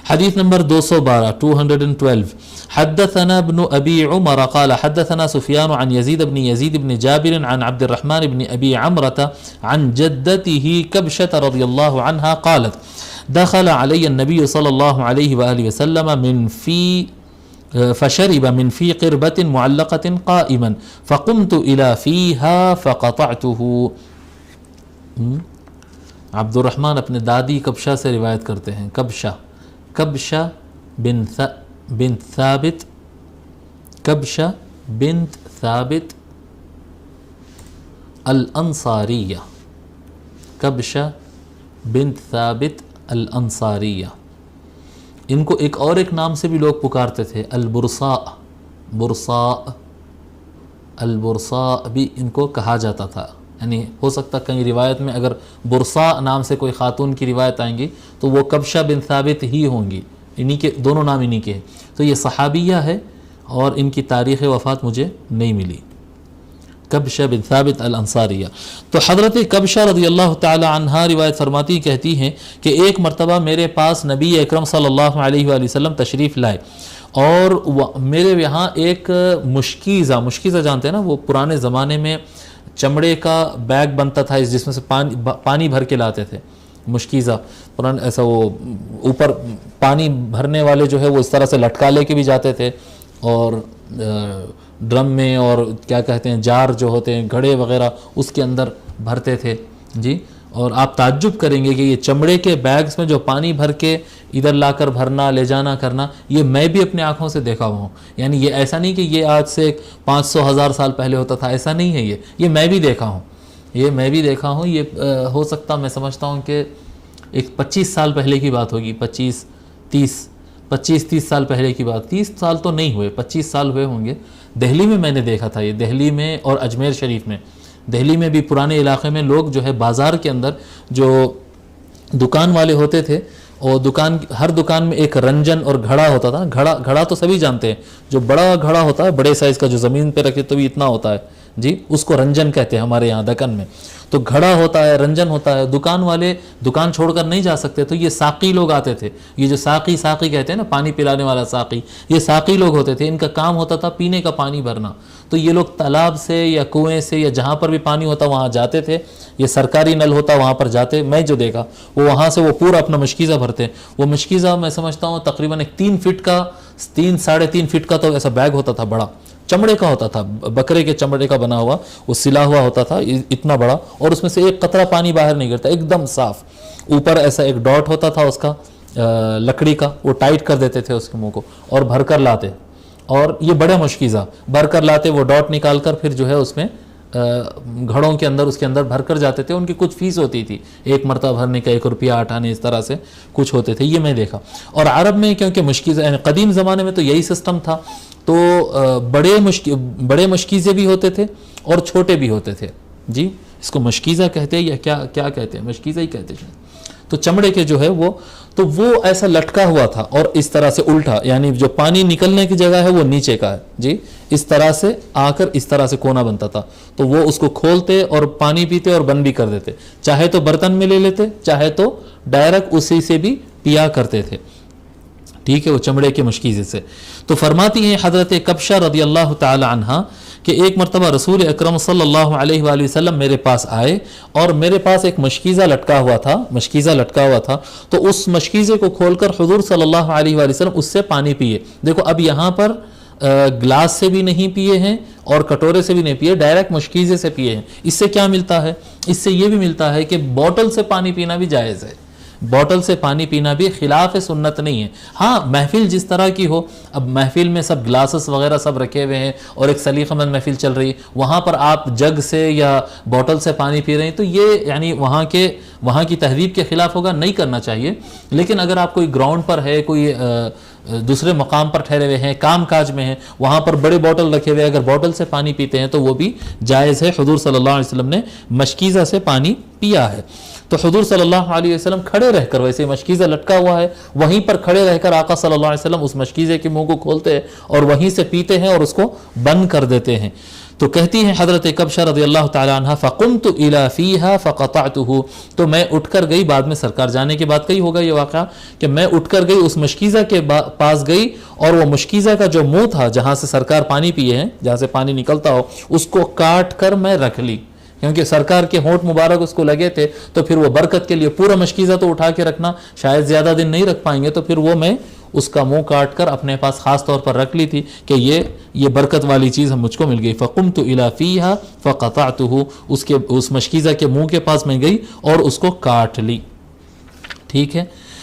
حدیث نمبر 212 212. حدثنا ابن ابي عمر قال حدثنا سفيان عن يزيد بن جابر عن عبد الرحمن بن ابي عمرة عن جدته كبشة رضي الله عنها قالت دخل علي النبي صلى الله عليه وآله وسلم فشرب من في قربة معلقة قائما فقمت إلى فيها فقطعته. عبد الرحمن اپنے دادی کبشہ سے روایت کرتے ہیں. کبشہ بنت ثابت کبشہ بنت ثابت الانصاریہ. کبشہ بنت ثابت الانصاریہ. ان کو ایک اور ایک نام سے بھی لوگ پکارتے تھے، البرصاء بھی ان کو کہا جاتا تھا. یعنی ہو سکتا کہیں روایت میں اگر برصاء نام سے کوئی خاتون کی روایت آئیں گی تو وہ کبشہ بن ثابت ہی ہوں گی، انہی کے دونوں نام انہی کے ہیں. تو یہ صحابیہ ہے اور ان کی تاریخ وفات مجھے نہیں ملی. کبشہ بن ثابت الانصاریہ. تو حضرت کبشہ رضی اللہ تعالی عنہا روایت فرماتی کہتی ہیں کہ ایک مرتبہ میرے پاس نبی اکرم صلی اللہ علیہ وآلہ وسلم تشریف لائے اور میرے یہاں ایک مشکیزہ جانتے ہیں نا، وہ پرانے زمانے میں چمڑے کا بیگ بنتا تھا جس میں سے پانی بھر کے لاتے تھے. مشکیزہ پرانا ایسا، وہ اوپر پانی بھرنے والے جو ہے وہ اس طرح سے لٹکا لے کے بھی جاتے تھے اور ڈرم میں اور کیا کہتے ہیں جار جو ہوتے ہیں گھڑے وغیرہ اس کے اندر بھرتے تھے جی. اور آپ تعجب کریں گے کہ یہ چمڑے کے بیگز میں جو پانی بھر کے ادھر لا کر بھرنا لے جانا کرنا، یہ میں بھی اپنے آنکھوں سے دیکھا ہوں. یعنی یہ ایسا نہیں کہ یہ آج سے 500,000 سال پہلے ہوتا تھا، ایسا نہیں ہے. یہ میں بھی دیکھا ہوں. یہ ہو سکتا میں سمجھتا ہوں کہ ایک 25 سال پہلے کی بات ہوگی. 25-30 سال پہلے کی بات. 30 سال تو نہیں ہوئے، 25 سال ہوئے ہوں گے. دہلی میں میں نے دیکھا تھا یہ، دہلی میں اور اجمیر شریف میں. دہلی میں بھی پرانے علاقے میں لوگ جو ہے بازار کے اندر جو دکان والے ہوتے تھے، اور ہر دکان میں ایک رنجن اور گھڑا ہوتا تھا. گھڑا تو سبھی جانتے ہیں، جو بڑا گھڑا ہوتا ہے بڑے سائز کا جو زمین پہ رکھے تو بھی اتنا ہوتا ہے جی، اس کو رنجن کہتے ہیں ہمارے یہاں دکن میں. تو گھڑا ہوتا ہے، رنجن ہوتا ہے. دکان والے دکان چھوڑ کر نہیں جا سکتے، تو یہ ساقی لوگ آتے تھے. یہ جو ساقی کہتے ہیں نا، پانی پلانے والا ساقی، یہ ساقی لوگ ہوتے تھے. ان کا کام ہوتا تھا پینے کا پانی بھرنا. تو یہ لوگ تالاب سے یا کنویں سے یا جہاں پر بھی پانی ہوتا وہاں جاتے تھے. یہ سرکاری نل ہوتا وہاں پر جاتے. میں جو دیکھا وہ وہاں سے وہ پورا اپنا مشکیزہ بھرتے. وہ مشکیزہ میں سمجھتا ہوں تقریباً 3 فٹ کا 3-3.5 فٹ کا تو ایسا بیگ ہوتا تھا، بڑا چمڑے کا ہوتا تھا، بکرے کے چمڑے کا بنا ہوا، وہ سلا ہوا ہوتا تھا اتنا بڑا، اور اس میں سے ایک قطرہ پانی باہر نہیں گرتا، ایک دم صاف. اوپر ایسا ایک ڈاٹ ہوتا تھا اس کا لکڑی کا، وہ ٹائٹ کر دیتے تھے اس کے منہ کو اور بھر کر لاتے. اور یہ بڑا مشکیزہ بھر کر لاتے، وہ ڈاٹ نکال کر پھر جو ہے اس میں گھڑوں کے اندر اس کے اندر بھر کر جاتے تھے. ان کی کچھ فیس ہوتی تھی، ایک مرتبہ بھرنے کا 1 روپیہ 8 آنے، اس طرح سے کچھ ہوتے تھے. یہ میں دیکھا. اور عرب میں کیونکہ مشکیزہ یعنی قدیم زمانے میں تو یہی سسٹم تھا، تو بڑے مشکیزے بھی ہوتے تھے اور چھوٹے بھی ہوتے تھے جی. اس کو مشکیزہ کہتے ہیں یا کیا کہتے ہیں؟ مشکیزہ ہی کہتے ہیں. تو چمڑے کے جو ہے وہ ایسا لٹکا ہوا تھا اور اس طرح سے الٹا، یعنی جو پانی نکلنے کی جگہ ہے وہ نیچے کا ہے جی. اس طرح سے آ کر اس طرح سے کونا بنتا تھا. تو وہ اس کو کھولتے اور پانی پیتے اور بند بھی کر دیتے. چاہے تو برتن میں لے لیتے، چاہے تو ڈائریکٹ اسی سے بھی پیا کرتے تھے. ٹھیک ہے، وہ چمڑے کے مشکیزے سے. تو فرماتی ہیں حضرت کبشہ رضی اللہ تعالی عنہا کہ ایک مرتبہ رسول اکرم صلی اللہ علیہ وآلہ وسلم میرے پاس آئے اور میرے پاس ایک مشکیزہ لٹکا ہوا تھا. تو اس مشکیزے کو کھول کر حضور صلی اللہ علیہ وآلہ وسلم اس سے پانی پیے. دیکھو اب یہاں پر گلاس سے بھی نہیں پیے ہیں اور کٹورے سے بھی نہیں پیے، ڈائریکٹ مشکیزے سے پیے ہیں. اس سے کیا ملتا ہے؟ اس سے یہ بھی ملتا ہے کہ بوٹل سے پانی پینا بھی جائز ہے. بوٹل سے پانی پینا بھی خلاف سنت نہیں ہے. ہاں محفل جس طرح کی ہو، اب محفل میں سب گلاسز وغیرہ سب رکھے ہوئے ہیں اور ایک سلیقہ مند محفل چل رہی، وہاں پر آپ جگ سے یا بوٹل سے پانی پی رہے ہیں تو یہ یعنی وہاں کی تہذیب کے خلاف ہوگا، نہیں کرنا چاہیے. لیکن اگر آپ کوئی گراؤنڈ پر ہے، کوئی دوسرے مقام پر ٹھہرے ہوئے ہیں، کام کاج میں ہیں، وہاں پر بڑے بوٹل رکھے ہوئے، اگر بوٹل سے پانی پیتے ہیں تو وہ بھی جائز ہے. حضور صلی اللہ علیہ وسلم نے مشکیزہ سے پانی پیا ہے. تو حضور صلی اللہ علیہ وسلم کھڑے رہ کر، ویسے مشکیزہ لٹکا ہوا ہے، وہیں پر کھڑے رہ کر آقا صلی اللہ علیہ وسلم اس مشکیزے کے منہ کو کھولتے ہیں اور وہیں سے پیتے ہیں اور اس کو بند کر دیتے ہیں. تو کہتی ہیں حضرت کبشہ رضی اللہ تعالی عنہ فقمت الی فیہا فقطعتہ، تو میں اٹھ کر گئی، بعد میں سرکار جانے کے بعد کئی ہوگا یہ واقعہ کہ میں اٹھ کر گئی اس مشکیزہ کے پاس گئی، اور وہ مشکیزہ کا جو منہ تھا جہاں سے سرکار پانی پیے ہیں، جہاں سے پانی نکلتا ہو، اس کو کاٹ کر میں رکھ لی، کیونکہ سرکار کے ہونٹ مبارک اس کو لگے تھے، تو پھر وہ برکت کے لیے پورا مشکیزہ تو اٹھا کے رکھنا شاید زیادہ دن نہیں رکھ پائیں گے، تو پھر وہ میں اس کا منہ کاٹ کر اپنے پاس خاص طور پر رکھ لی تھی کہ یہ برکت والی چیز ہم مجھ کو مل گئی۔ فقمت الی فیہا فقطعتہ، اس مشکیزہ کے منہ کے پاس میں گئی اور اس کو کاٹ لی، ٹھیک ہے۔